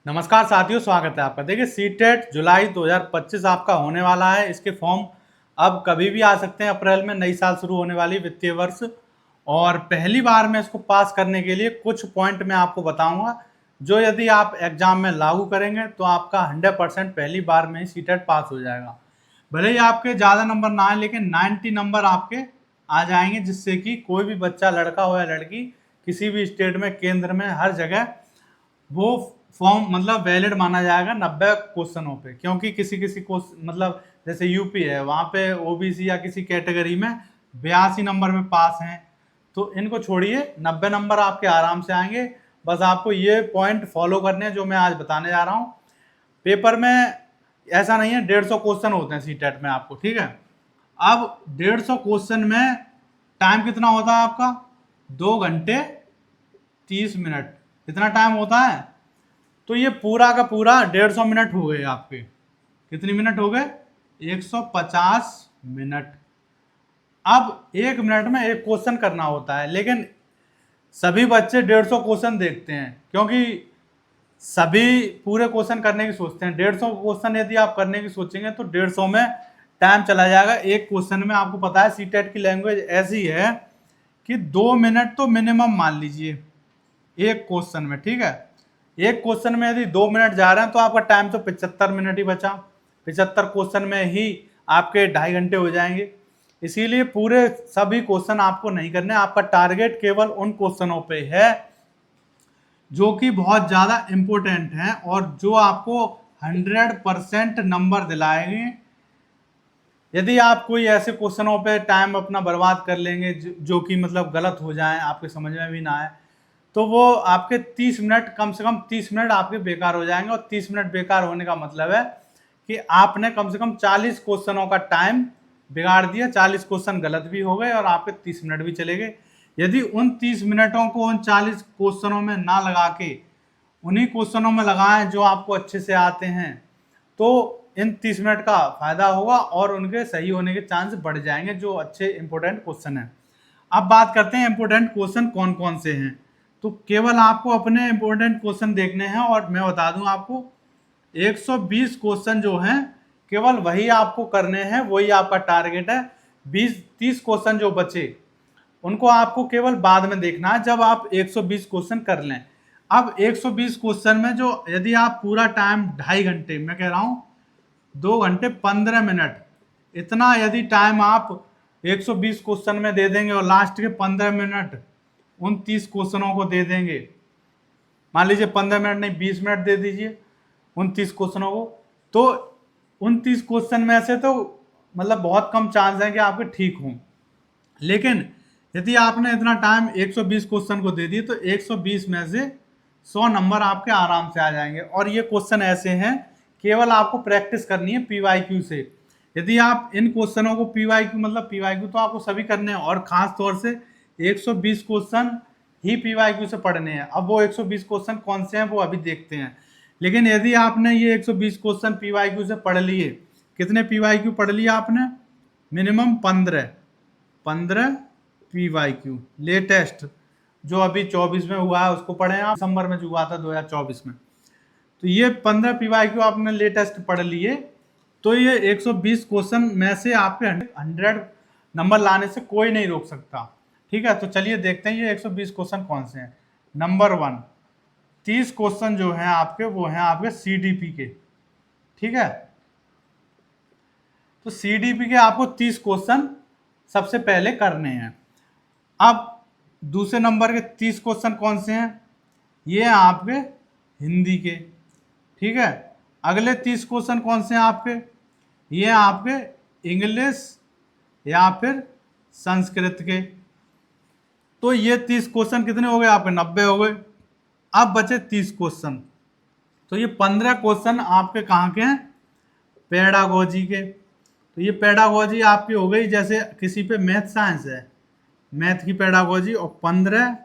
नमस्कार साथियों, स्वागत है आपका। देखिए सीटेट जुलाई 2025 आपका होने वाला है। इसके फॉर्म अब कभी भी आ सकते हैं। अप्रैल में नई साल शुरू होने वाली वित्तीय वर्ष, और पहली बार में इसको पास करने के लिए कुछ पॉइंट मैं आपको बताऊंगा, जो यदि आप एग्जाम में लागू करेंगे तो आपका 100% पहली बार में ही सीटेट पास हो जाएगा। भले ही आपके ज़्यादा नंबर ना आए, लेकिन 90 नंबर आपके आ जाएंगे, जिससे कि कोई भी बच्चा, लड़का हो या लड़की, किसी भी स्टेट में, केंद्र में, हर जगह वो फॉर्म मतलब वैलिड माना जाएगा 90 क्वेश्चनों पे। क्योंकि किसी किसी को मतलब जैसे यूपी है, वहाँ पे ओबीसी या किसी कैटेगरी में 82 नंबर में पास हैं, तो इनको छोड़िए, 90 नंबर आपके आराम से आएंगे। बस आपको ये पॉइंट फॉलो करने हैं जो मैं आज बताने जा रहा हूँ। पेपर में ऐसा नहीं है 150 क्वेश्चन होते हैं सीटेट में आपको, ठीक है। अब 150 क्वेश्चन में टाइम कितना होता है आपका? 2 घंटे 30 मिनट। इतना टाइम होता है। तो ये पूरा का पूरा 150 मिनट हो गए आपके। कितनी मिनट हो गए? 150 मिनट। अब 1 मिनट में एक क्वेश्चन करना होता है, लेकिन सभी बच्चे 150 क्वेश्चन देखते हैं, क्योंकि सभी पूरे क्वेश्चन करने की सोचते हैं। 150 क्वेश्चन यदि आप करने की सोचेंगे तो 150 में टाइम चला जाएगा। एक क्वेश्चन में आपको पता है सीटेट की लैंग्वेज ऐसी है कि 2 मिनट तो मिनिमम मान लीजिए एक क्वेश्चन में, ठीक है। एक क्वेश्चन में यदि 2 मिनट जा रहे हैं तो आपका टाइम तो 75 मिनट ही बचा। 75 क्वेश्चन में ही आपके 2.5 घंटे हो जाएंगे। इसीलिए पूरे सभी क्वेश्चन आपको नहीं करने। आपका टारगेट केवल उन क्वेश्चनों पे है जो कि बहुत ज़्यादा इम्पोर्टेंट हैं और जो आपको 100% नंबर दिलाएंगे। यदि आप कोई ऐसे क्वेश्चनों पे टाइम अपना बर्बाद कर लेंगे जो कि मतलब गलत हो जाए, आपके समझ में भी ना आए, तो वो आपके 30 मिनट, कम से कम 30 मिनट आपके बेकार हो जाएंगे। और 30 मिनट बेकार होने का मतलब है कि आपने कम से कम 40 क्वेश्चनों का टाइम बिगाड़ दिया। 40 क्वेश्चन गलत भी हो गए और आपके 30 मिनट भी चले गए। यदि उन 30 मिनटों को उन 40 क्वेश्चनों में ना लगा के उन्हीं क्वेश्चनों में लगाएं जो आपको अच्छे से आते हैं, तो इन 30 मिनट का फायदा होगा और उनके सही होने के चांस बढ़ जाएंगे, जो अच्छे इंपॉर्टेंट क्वेश्चन हैं। अब बात करते हैं इंपॉर्टेंट क्वेश्चन कौन कौन से हैं। तो केवल आपको अपने इंपॉर्टेंट क्वेश्चन देखने हैं, और मैं बता दूं आपको 120 क्वेश्चन जो हैं केवल वही आपको करने हैं, वही आपका टारगेट है। 20-30 क्वेश्चन जो बचे उनको आपको केवल बाद में देखना है, जब आप 120 क्वेश्चन कर लें। अब 120 क्वेश्चन में जो यदि आप पूरा टाइम 2.5 घंटे, मैं कह रहा हूँ 2 घंटे 15 मिनट, इतना यदि टाइम आप 120 क्वेश्चन में दे देंगे और लास्ट के 15 मिनट उन 30 क्वेश्चनों को दे देंगे, मान लीजिए 15 मिनट नहीं 20 मिनट दे दीजिए उन 30 क्वेश्चनों को, तो उन 30 क्वेश्चन में से तो मतलब बहुत कम चांस है कि आपके ठीक हों। लेकिन यदि आपने इतना टाइम 120 क्वेश्चन को दे दिए तो 120 में से 100 नंबर आपके आराम से आ जाएंगे। और ये क्वेश्चन ऐसे हैं, केवल आपको प्रैक्टिस करनी है पीवाईक्यू से। यदि आप इन क्वेश्चनों को पीवाईक्यू, मतलब पीवाईक्यू तो आपको सभी करने हैं, और खास तौर से 120 क्वेश्चन ही पीवाईक्यू से पढ़ने हैं। अब वो 120 क्वेश्चन कौन से हैं वो अभी देखते हैं। लेकिन यदि आपने ये 120 क्वेश्चन पीवाईक्यू से पढ़ लिए, कितने पीवाईक्यू पढ़ लिए आपने? Minimum 15 PYQ. लेटेस्ट जो अभी 24 में हुआ है उसको पढ़े आप, दिसंबर में जो हुआ था 2024 में। तो ये 15 पीवाईक्यू आपने लेटेस्ट पढ़ लिए, तो ये 120 क्वेश्चन में से आपके 100 नंबर लाने से कोई नहीं रोक सकता, ठीक है। तो चलिए देखते हैं ये 120 क्वेश्चन कौन से हैं। नंबर 1, 30 क्वेश्चन जो हैं आपके, वो हैं आपके सीडीपी के, ठीक है। तो सीडीपी के आपको 30 क्वेश्चन सबसे पहले करने हैं। अब दूसरे नंबर के 30 क्वेश्चन कौन से हैं? ये हैं आपके हिंदी के, ठीक है। अगले 30 क्वेश्चन कौन से हैं आपके? ये हैं आपके इंग्लिश या फिर संस्कृत के। तो ये 30 क्वेश्चन कितने हो गए आपके? 90 हो गए। अब बचे 30 क्वेश्चन। तो ये 15 क्वेश्चन आपके कहाँ के हैं? पेडागोजी के। तो ये पेडागोजी आपकी हो गई, जैसे किसी पे मैथ साइंस है, मैथ की पेडागोजी, और 15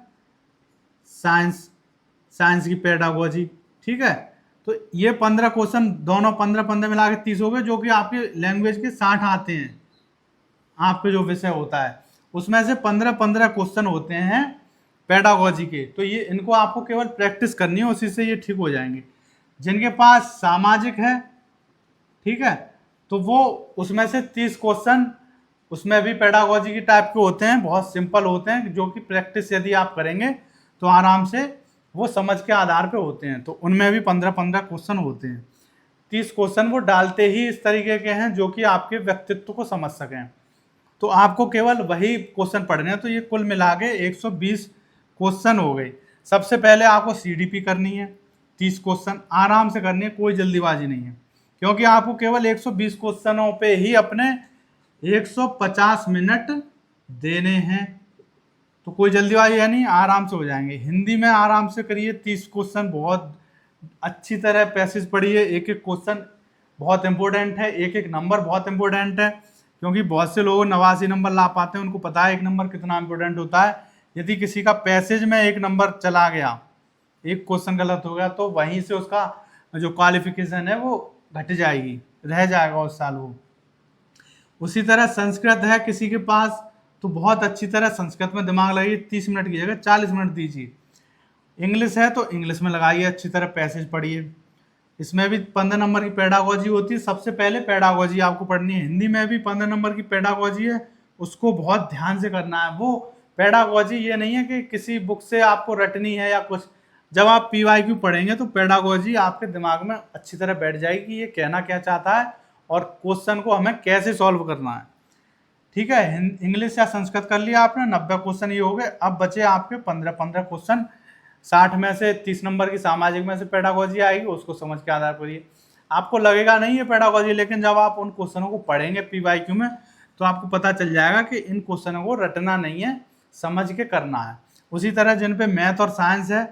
साइंस की पेडागोजी, ठीक है। तो ये 15 क्वेश्चन दोनों 15-15 मिला के 30 हो गए, जो कि आपकी लैंग्वेज के 60 आते हैं। आपके जो विषय होता है उसमें से 15-15 क्वेश्चन होते हैं पेडागोजी के। तो ये इनको आपको केवल प्रैक्टिस करनी है, उसी से ये ठीक हो जाएंगे। जिनके पास सामाजिक है, ठीक है, तो वो उसमें से 30 क्वेश्चन उसमें भी पेडागोजी की टाइप के होते हैं, बहुत सिंपल होते हैं, जो कि प्रैक्टिस यदि आप करेंगे तो आराम से वो समझ के आधार पे होते हैं। तो उनमें भी 15-15 क्वेश्चन होते हैं। 30 क्वेश्चन वो डालते ही इस तरीके के हैं जो कि आपके व्यक्तित्व को समझ सकें। तो आपको केवल वही क्वेश्चन पढ़ने हैं। तो ये कुल मिला के 120 क्वेश्चन हो गए। सबसे पहले आपको सीडीपी करनी है, 30 क्वेश्चन आराम से करनी है, कोई जल्दीबाजी नहीं है, क्योंकि आपको केवल 120 क्वेश्चनों पे ही अपने 150 मिनट देने हैं। तो कोई जल्दीबाजी है नहीं, आराम से हो जाएंगे। हिंदी में आराम से करिए 30 क्वेश्चन, बहुत अच्छी तरह पैसेज पढ़िए। एक एक क्वेश्चन बहुत इंपॉर्टेंट है, एक एक नंबर बहुत इंपॉर्टेंट है, क्योंकि बहुत से लोग 89 नंबर ला पाते हैं, उनको पता है एक नंबर कितना इंपॉर्टेंट होता है। यदि किसी का पैसेज में एक नंबर चला गया, एक क्वेश्चन गलत हो गया, तो वहीं से उसका जो क्वालिफिकेशन है वो घट जाएगी, रह जाएगा उस साल वो। उसी तरह संस्कृत है किसी के पास, तो बहुत अच्छी तरह संस्कृत में दिमाग लगाइए, 30 मिनट की जगह 40 मिनट दीजिए। इंग्लिश है तो इंग्लिश में लगाइए, अच्छी तरह पैसेज पढ़िए। इसमें भी 15 नंबर की पेडागोजी होती है, सबसे पहले पेडागोजी आपको पढ़नी है। हिंदी में भी 15 नंबर की पेडागोजी है, उसको बहुत ध्यान से करना है। वो पेडागोजी ये नहीं है कि किसी बुक से आपको रटनी है या कुछ। जब आप PYQ पढ़ेंगे तो पेडागोजी आपके दिमाग में अच्छी तरह बैठ जाएगी कि ये कहना क्या चाहता है और क्वेश्चन को हमें कैसे सॉल्व करना है। ठीक है, इंग्लिश या संस्कृत कर लिया आपने, 90 क्वेश्चन ये हो गए। अब बचे आपके 15-15 क्वेश्चन। 60 में से 30 नंबर की सामाजिक में से पेडागोजी आएगी, उसको समझ के आधार पर ये आपको लगेगा नहीं है पेडागोजी, लेकिन जब आप उन क्वेश्चनों को पढ़ेंगे PYQ में तो आपको पता चल जाएगा कि इन क्वेश्चनों को रटना नहीं है, समझ के करना है। उसी तरह जिन पे मैथ और साइंस है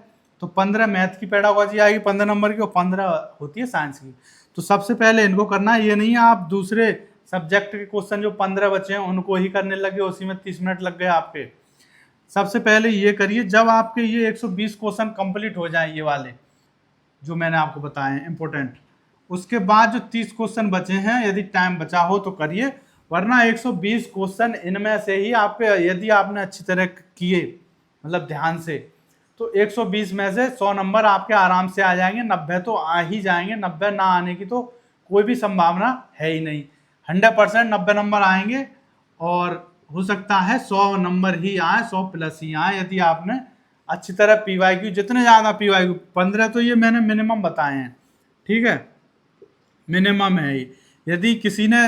तो 15 मैथ की पेडागोजी आएगी 15 नंबर की, और 15 होती है साइंस की। तो सबसे पहले इनको करना है, ये नहीं है आप दूसरे सब्जेक्ट के क्वेश्चन जो 15 बचे हैं उनको ही करने लगे, उसी में 30 मिनट लग गए आपके। सबसे पहले ये करिए, जब आपके ये 120 क्वेश्चन कंप्लीट हो जाएं, ये वाले जो मैंने आपको बताए हैं इंपॉर्टेंट, उसके बाद जो 30 क्वेश्चन बचे हैं यदि टाइम बचा हो तो करिए, वरना 120 क्वेश्चन इनमें से ही आपके यदि आपने अच्छी तरह किए, मतलब ध्यान से, तो 120 में से 100 नंबर आपके आराम से आ जाएंगे। 90 तो आ ही जाएंगे, 90 ना आने की तो कोई भी संभावना है ही नहीं। 100% 90 नंबर आएंगे, और हो सकता है 100 नंबर ही आए, 100 प्लस ही आए, यदि आपने अच्छी तरह PYQ, जितने ज़्यादा PYQ, 15 तो ये मैंने मिनिमम बताए हैं, ठीक है, मिनिमम है ये। यदि किसी ने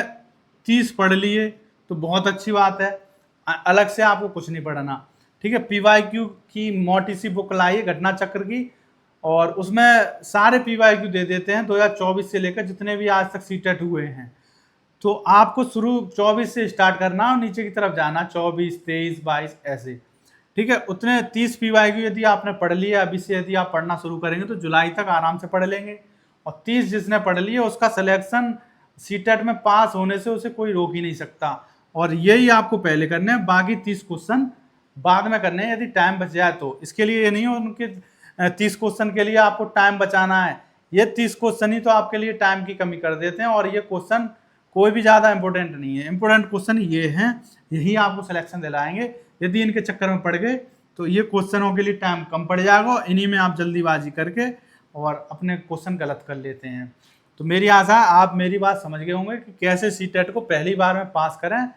30 पढ़ लिए तो बहुत अच्छी बात है, अलग से आपको कुछ नहीं पढ़ना, ठीक है। PYQ की मोटी सी बुक लाइए घटना चक्र की, और उसमें सारे PYQ दे देते हैं 2024 से लेकर जितने भी आज तक सीटेट हुए हैं। तो आपको शुरू 24 से स्टार्ट करना और नीचे की तरफ जाना, 24, 23, 22 ऐसे, ठीक है। उतने 30 PYQ यदि आपने पढ़ लिया, अभी से यदि आप पढ़ना शुरू करेंगे तो जुलाई तक आराम से पढ़ लेंगे। और 30 जिसने पढ़ लिए उसका सिलेक्शन सीटेट में पास होने से उसे कोई रोक ही नहीं सकता। और यही आपको पहले करने हैं, बाकी 30 क्वेश्चन बाद में करने हैं यदि टाइम बच जाए तो। इसके लिए ये नहीं हो उनके 30 क्वेश्चन के लिए आपको टाइम बचाना है, ये 30 क्वेश्चन ही तो आपके लिए टाइम की कमी कर देते हैं। और ये क्वेश्चन कोई भी ज़्यादा इंपॉर्टेंट नहीं है, इंपॉर्टेंट क्वेश्चन ये हैं, यही आपको सिलेक्शन दिलाएंगे। यदि इनके चक्कर में पड़ गए तो ये क्वेश्चनों के लिए टाइम कम पड़ जाएगा, इन्हीं में आप जल्दीबाजी करके और अपने क्वेश्चन गलत कर लेते हैं। तो मेरी आशा है आप मेरी बात समझ गए होंगे कि कैसे सीटेट को पहली बार में पास करें।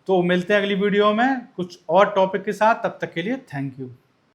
तो मिलते हैं अगली वीडियो में कुछ और टॉपिक के साथ, तब तक के लिए थैंक यू।